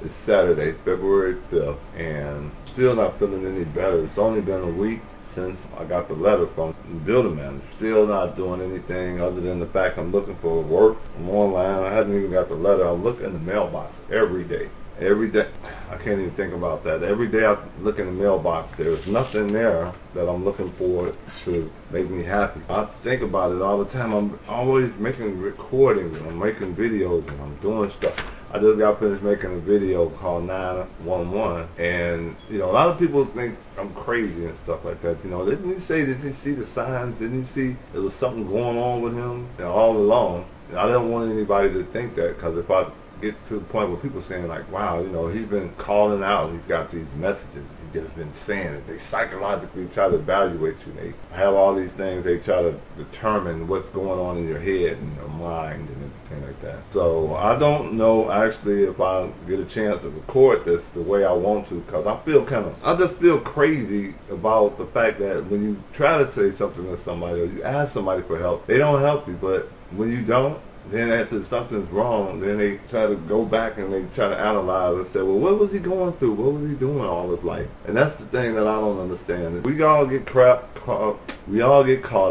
It's Saturday, February 5th, and still not feeling any better. It's only been a week since I got the letter from the building manager. Still not doing anything other than the fact I'm looking for work. I'm online. I hadn't even got the letter. I look in the mailbox every day. Every day. I can't even think about that. Every day I look in the mailbox. There's nothing there that I'm looking for to make me happy. I think about it all the time. I'm always making recordings and I'm making videos and I'm doing stuff. I just got finished making a video called 911, and a lot of people think I'm crazy and stuff like that. Didn't you say, did you see the signs? Didn't you see there was something going on with him all along? I don't want anybody to think that, because if I get to the point where people saying like, wow, he's been calling out, he's got these messages, he's just been saying it. They psychologically try to evaluate you. They have all these things. They try to determine what's going on in your head and your mind and everything like that. So I don't know actually if I get a chance to record this the way I want to, because I just feel crazy about the fact that when you try to say something to somebody or you ask somebody for help, they don't help you. But when you don't, then after something's wrong, then they try to go back and they try to analyze and say, well, what was he going through? What was he doing all his life? And that's the thing that I don't understand. We all get caught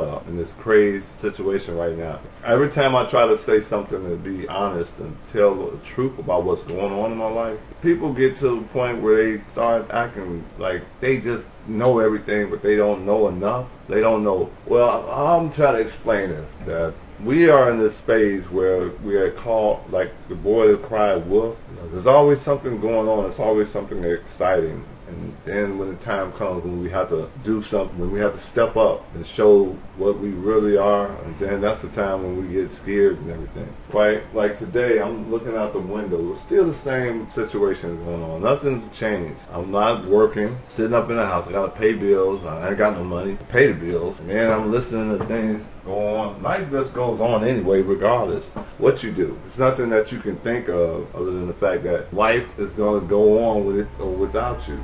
up in this crazy situation right now. Every time I try to say something to be honest and tell the truth about what's going on in my life, people get to the point where they start acting like they just know everything, but they don't know enough. They don't know. Well, I'm trying to explain this, that we are in this phase where we are called like the boy that cried wolf. There's always something going on. It's always something exciting. And then when the time comes when we have to do something, when we have to step up and show what we really are, and then that's the time when we get scared and everything. Right? Like today, I'm looking out the window. It's still the same situation going on. Nothing's changed. I'm not working, sitting up in the house. I got to pay bills. I ain't got no money to pay the bills. Man, I'm listening to things go on. Life just goes on anyway, regardless what you do. It's nothing that you can think of other than the fact that life is going to go on with it or without you.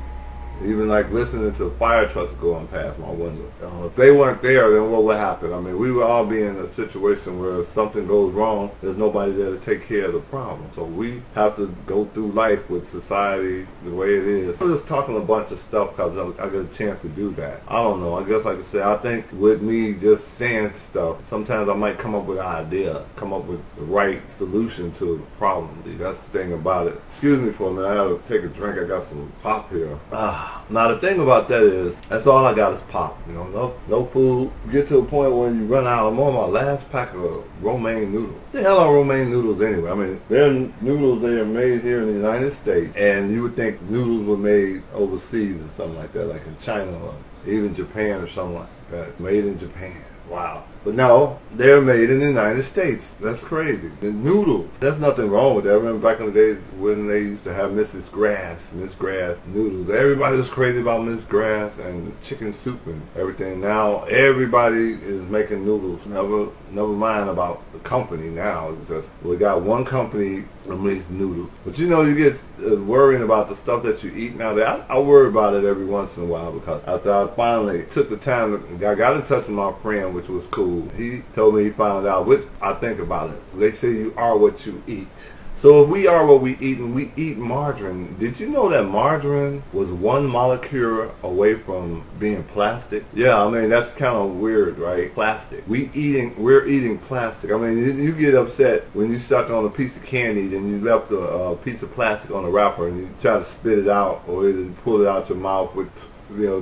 Even like listening to fire trucks going past my window. If they weren't there, then what would happen? I mean, we would all be in a situation where if something goes wrong, there's nobody there to take care of the problem. So we have to go through life with society the way it is. I'm just talking a bunch of stuff because I get a chance to do that. I don't know. I guess like I said, I think with me just saying stuff, sometimes I might come up with an idea, come up with the right solution to the problem. That's the thing about it. Excuse me for a minute. I have to take a drink. I got some pop here. Now the thing about that is, that's all I got is pop. No food. You get to a point where you run out. I'm on my last pack of romaine noodles. What the hell are romaine noodles anyway? I mean, they're noodles. They are made here in the United States, and you would think noodles were made overseas or something like that, like in China or even Japan or something like that. Made in Japan. Wow. But no, they're made in the United States. That's crazy. The noodles, there's nothing wrong with that. I remember back in the days when they used to have Miss Grass noodles. Everybody was crazy about Miss Grass and chicken soup and everything. Now everybody is making noodles. Never mind about the company now. It's just, we got one company that makes noodles. But you get worrying about the stuff that you eat nowadays. I worry about it every once in a while, because after I finally took the time, I got in touch with my friend, which was cool. He told me he found out, which I think about it. They say you are what you eat. So if we are what we eat, and we eat margarine, did you know that margarine was one molecule away from being plastic? Yeah, I mean, that's kind of weird, right? Plastic. We're eating plastic. I mean, you get upset when you stuck on a piece of candy and you left a piece of plastic on the wrapper and you try to spit it out, or either pull it out your mouth with,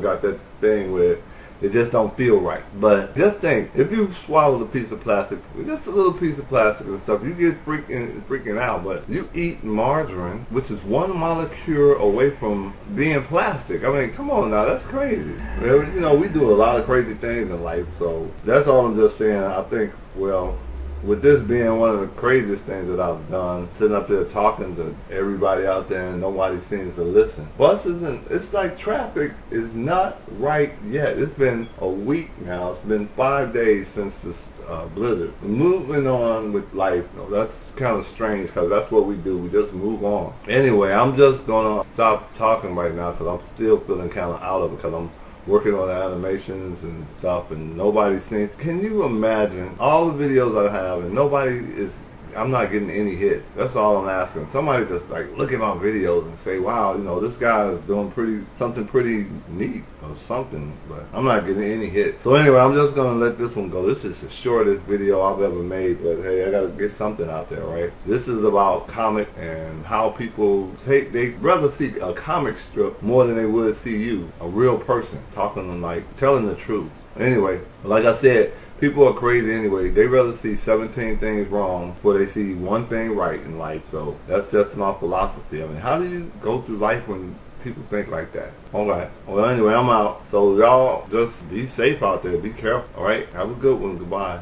got that thing where it just don't feel right. But just think, if you swallow a piece of plastic, just a little piece of plastic and stuff, you get freaking out. But you eat margarine, which is one molecule away from being plastic. I mean, come on now, that's crazy. We do a lot of crazy things in life, so that's all I'm just saying. I think, well, with this being one of the craziest things that I've done, sitting up there talking to everybody out there and nobody seems to listen. It's like traffic is not right yet. It's been a week now. It's been 5 days since this blizzard. Moving on with life, that's kind of strange, because that's what we do. We just move on. Anyway, I'm just going to stop talking right now because I'm still feeling kind of out of it, because I'm working on animations and stuff, and nobody seems. Can you imagine all the videos I have and nobody is I'm not getting any hits. That's all I'm asking. Somebody just like look at my videos and say, wow, you know, this guy is doing something pretty neat or something, but I'm not getting any hits. So anyway, I'm just gonna let this one go. This is the shortest video I've ever made, but hey, I gotta get something out there, right? This is about comic and how people they'd rather see a comic strip more than they would see you, a real person, talking and like telling the truth. Anyway, like I said, people are crazy anyway. They rather see 17 things wrong before they see one thing right in life. So that's just my philosophy. I mean, how do you go through life when people think like that? Alright. Well, anyway, I'm out. So y'all just be safe out there. Be careful. Alright? Have a good one. Goodbye.